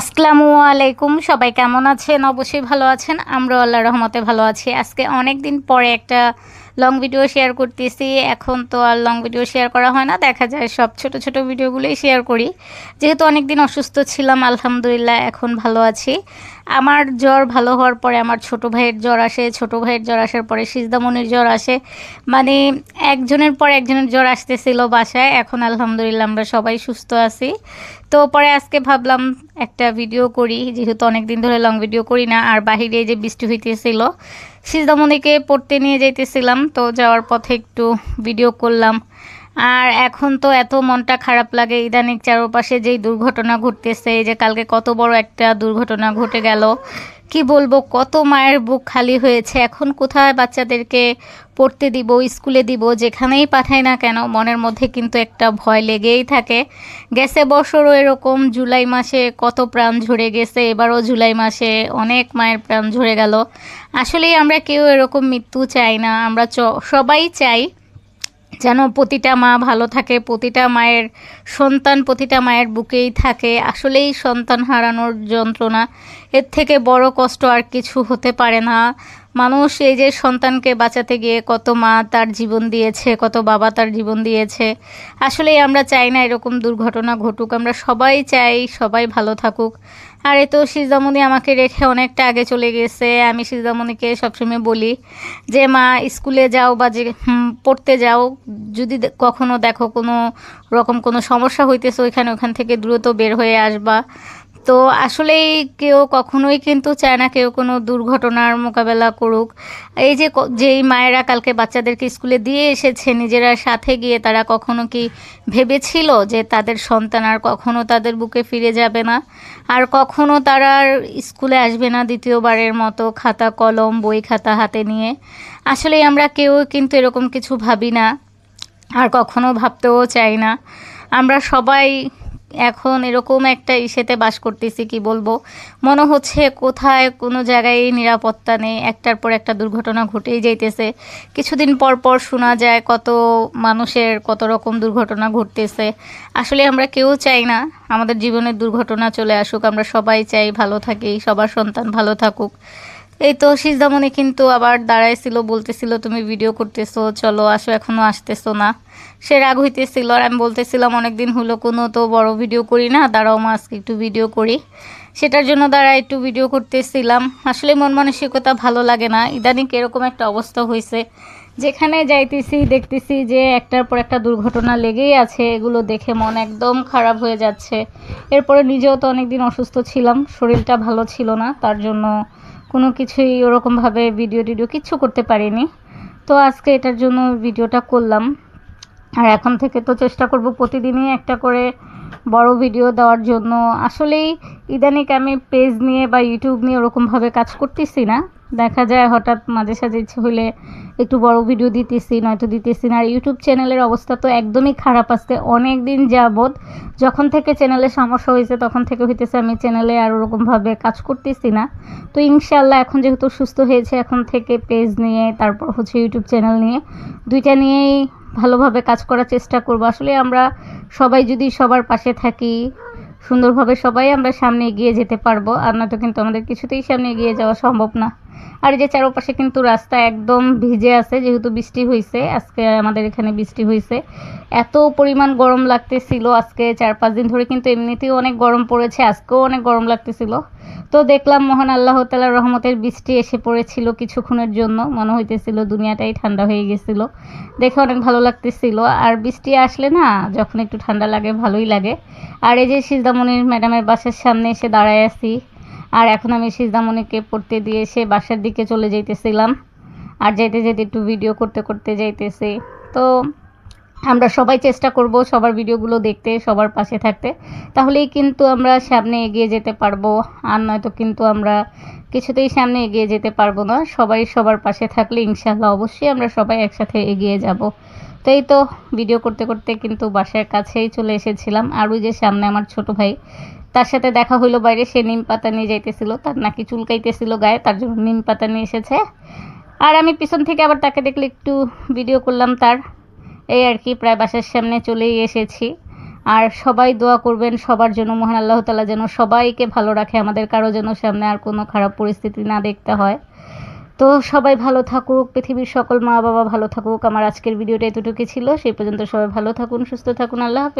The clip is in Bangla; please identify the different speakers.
Speaker 1: আসসালামু আলাইকুম, সবাই কেমন আছেন? অবশ্যই ভালো আছেন। আমরাও আল্লাহর রহমতে ভালো আছি। আজকে অনেক দিন পরে একটা লং ভিডিও শেয়ার করতেছি। এখন তো আর লং ভিডিও শেয়ার করা হয় না, দেখা যায় সব ছোট ছোট ভিডিওগুলোই শেয়ার করি। যেহেতু অনেক দিন অসুস্থ ছিলাম, আলহামদুলিল্লাহ এখন ভালো আছি। আমার জ্বর ভালো হওয়ার পরে আমার ছোট ভাইয়ের জ্বর আসে, ছোট ভাইয়ের জ্বর আসার পরে সিজদামণির জ্বর আসে। মানে একজনের পর একজনের জ্বর আসতেছিল বাসায়। এখন আলহামদুলিল্লাহ আমরা সবাই সুস্থ আছি। তো পরে আজকে ভাবলাম একটা ভিডিও করি, যেহেতু অনেক দিন ধরে লং ভিডিও করি না। আর বাহিরে যে বৃষ্টি হইতেছিল, সিজদামণিকে পড়তে নিয়ে যাইতেছিলাম, তো যাওয়ার পথে একটু ভিডিও করলাম। আর এখন তো এত মনটা খারাপ লাগে, ইদানিং চারপাশে যেই দুর্ঘটনা ঘটতেছে, এই যে কালকে কত বড় একটা দুর্ঘটনা ঘটে গেল। কি বলবো, কত মায়ের বুক খালি হয়েছে। এখন কোথায় বাচ্চাদেরকে পড়তে দিব, স্কুলে দিব, যেখানেই পাঠাই না কেন মনের মধ্যে কিন্তু একটা ভয় লেগেই থাকে। গেছে বছরও এরকম জুলাই মাসে কত প্রাণ ঝরে গেছে, এবারও জুলাই মাসে অনেক মায়ের প্রাণ ঝরে গেল। আসলেই আমরা কেউ এরকম মৃত্যু চাই না, আমরা সবাই চাই যেন প্রতিটা মা ভালো থাকে, প্রতিটা মায়ের সন্তান প্রতিটা মায়ের বুকেই থাকে। আসলেই সন্তান হারানোর যন্ত্রণা, এর থেকে বড় কষ্ট আর কিছু হতে পারে না। মানুষ এই যে সন্তানকে বাঁচাতে গিয়ে কত মা তার জীবন দিয়েছে, কত বাবা তার জীবন দিয়েছে। আসলেই আমরা চাই না এরকম দুর্ঘটনা ঘটুক, আমরা সবাই চাই সবাই ভালো থাকুক। আর এ তো সিজদামণি আমাকে রেখে অনেকটা আগে চলে গেছে। আমি সিজদামণিকে সবসময় বলি যে মা স্কুলে যাও বা যে পড়তে যাও, যদি কখনো দেখো কোনো রকম কোনো সমস্যা হইতেছে ওইখান থেকে দ্রুত বের হয়ে আসবা। তো আসলেই কেউ কখনোই কিন্তু চায় না কেউ কোনো দুর্ঘটনার মোকাবেলা করুক। এই যে যেই মায়েরা কালকে বাচ্চাদেরকে স্কুলে দিয়ে এসেছে নিজেরা সাথে গিয়ে, তারা কখনো কি ভেবেছিল যে তাদের সন্তান আর কখনো তাদের বুকে ফিরে যাবে না, আর কখনো তারা আর স্কুলে আসবে না দ্বিতীয়বারের মতো খাতা কলম বই খাতা হাতে নিয়ে? আসলেই আমরা কেউ কিন্তু এরকম কিছু ভাবি না, আর কখনো ভাবতেও চাই না। আমরা সবাই এখন এরকম একটা ইসেতে বাস করতেছি, কি বলবো, মনে হচ্ছে কোথায় কোনো জায়গায় নিরাপত্তা নেই, একটার পর একটা দুর্ঘটনা ঘটেই যাইতেছে। কিছুদিন পর পর শোনা যায় কত মানুষের কত রকম দুর্ঘটনা ঘটতেছে। আসলে আমরা কেউ চাই না আমাদের জীবনের দুর্ঘটনা চলে আসুক, আমরা সবাই চাই ভালো থাকি, সবার সন্তান ভালো থাকুক। এই তো সিজদামণি কিন্তু আবার দাঁড়াইছিল, বলতেছিল তুমি ভিডিও করতেছো, চলো আসো, এখনো আসতেছো না। সে রাগ হইতেছিল, আর আমি বলতেছিলাম অনেকদিন হলো কোনো তো বড় ভিডিও করি না, দাঁড়াও মা আজকে একটু ভিডিও করি। সেটার জন্য একটু ভিডিও করতেছিলাম। আসলে মন মানসিকতা ভালো লাগে না, ইদানিং এরকম একটা অবস্থা হয়েছে, যেখানে যাইতেছি দেখতেছি যে একটার পর একটা দুর্ঘটনা লেগেই আছে। এগুলো দেখে মন একদম খারাপ হয়ে যাচ্ছে। এরপরে নিজেও তো অনেকদিন অসুস্থ ছিলাম, শরীরটা ভালো ছিল না, তার জন্য কোনো কিছুই ওরকমভাবে ভিডিও টিডিও কিচ্ছু করতে পারিনি। তো আজকে এটার জন্য ভিডিওটা করলাম। আর এখন থেকে তো চেষ্টা করব প্রতিদিনই একটা করে বড় ভিডিও দেওয়ার জন্য। আসলেই ইদানিং আমি পেজ নিয়ে বা ইউটিউব নিয়ে ওরকমভাবে কাজ করতেছি না, দেখা যায় হঠাৎ মাঝে সাঝে ইচ্ছে হলে একটু বড় ভিডিও দিতেছি, নয়তো দিতেছি না। আর ইউটিউব চ্যানেলের অবস্থা তো একদমই খারাপ আসছে অনেক দিন যাবৎ। যখন থেকে চ্যানেলে সমস্যা হয়েছে তখন থেকে হইতেছে আমি চ্যানেলে আর ওরকমভাবে কাজ করতেছি না। তো ইনশাল্লাহ এখন যেহেতু সুস্থ হয়েছে, এখন থেকে পেজ নিয়ে তারপর হচ্ছে ইউটিউব চ্যানেল নিয়ে, দুইটা নিয়েই ভালোভাবে কাজ করার চেষ্টা করব। আসলে আমরা সবাই যদি সবার পাশে থাকি সুন্দরভাবে, সবাই আমরা সামনে এগিয়ে যেতে পারবো, আর নয়তো কিন্তু আমাদের কিছুতেই সামনে এগিয়ে যাওয়া সম্ভব না। আর এই যে চারপাশে কিন্তু রাস্তা একদম ভিজে আছে, যেহেতু বৃষ্টি হয়েছে, আজকে আমাদের এখানে বৃষ্টি হয়েছে। এত পরিমাণ গরম লাগতেছিল আজকে, 4-5 দিন ধরে কিন্তু এমনিতেও অনেক গরম পড়েছে, আজকেও অনেক গরম লাগতেছিল। তো দেখলাম মহান আল্লাহ তাআলার রহমতের বৃষ্টি এসে পড়েছিল কিছুক্ষণের জন্য, মনে হইতেছিল দুনিয়াটাই ঠান্ডা হয়ে গেছিল, দেখে অনেক ভালো লাগতেছিল। আর বৃষ্টি আসলে না যখন একটু ঠান্ডা লাগে ভালোই লাগে। আর এই যে সিজদামণির ম্যাডামের বাসার সামনে এসে দাঁড়ায় আছি, আর এখন আমি সিজদামণিকে পড়তে দিয়ে এসে বাসার দিকে চলে যাইতেছিলাম। আর যেতে যেতে একটু ভিডিও করতে করতে যাইতেছি। তো আমরা সবাই চেষ্টা করব সবার ভিডিওগুলো দেখতে, সবার পাশে থাকতে, তাহলেই কিন্তু আমরা সামনে এগিয়ে যেতে পারবো। আর নয়তো কিন্তু আমরা কিছুতেই সামনে এগিয়ে যেতে পারবো না। সবাই সবার পাশে থাকলে ইনশাআল্লাহ অবশ্যই আমরা সবাই একসাথে এগিয়ে যাব। তো এই তো ভিডিও করতে করতে কিন্তু বাসার কাছেই চলে এসেছিলাম। আর ওই যে সামনে আমার ছোট ভাই, তার সাথে দেখা হইলো বাইরে, সে নিম পাতা নিয়ে যাইতেছিল, তার নাকি চুলকাইতেছিল গায়ে, তার জন্য নিম পাতা নিয়ে এসেছে। আর আমি পিছন থেকে আবার তাকে দেখলে একটু ভিডিও করলাম তার। এই আর কি, প্রায় বাসার সামনে চলেই এসেছি। আর সবাই দোয়া করবেন সবার জন্য, মহান আল্লাহ তাআলা যেন সবাইকে ভালো রাখে, আমাদের কারো যেন সামনে আর কোনো খারাপ পরিস্থিতি না দেখতে হয়। তো সবাই ভালো থাকুক, পৃথিবীর সকল মা বাবা ভালো থাকুক। আমার আজকের ভিডিওটা এতটুকুই ছিল, সেই পর্যন্ত সবাই ভালো থাকুন, সুস্থ থাকুন, আল্লাহ হাফেজ।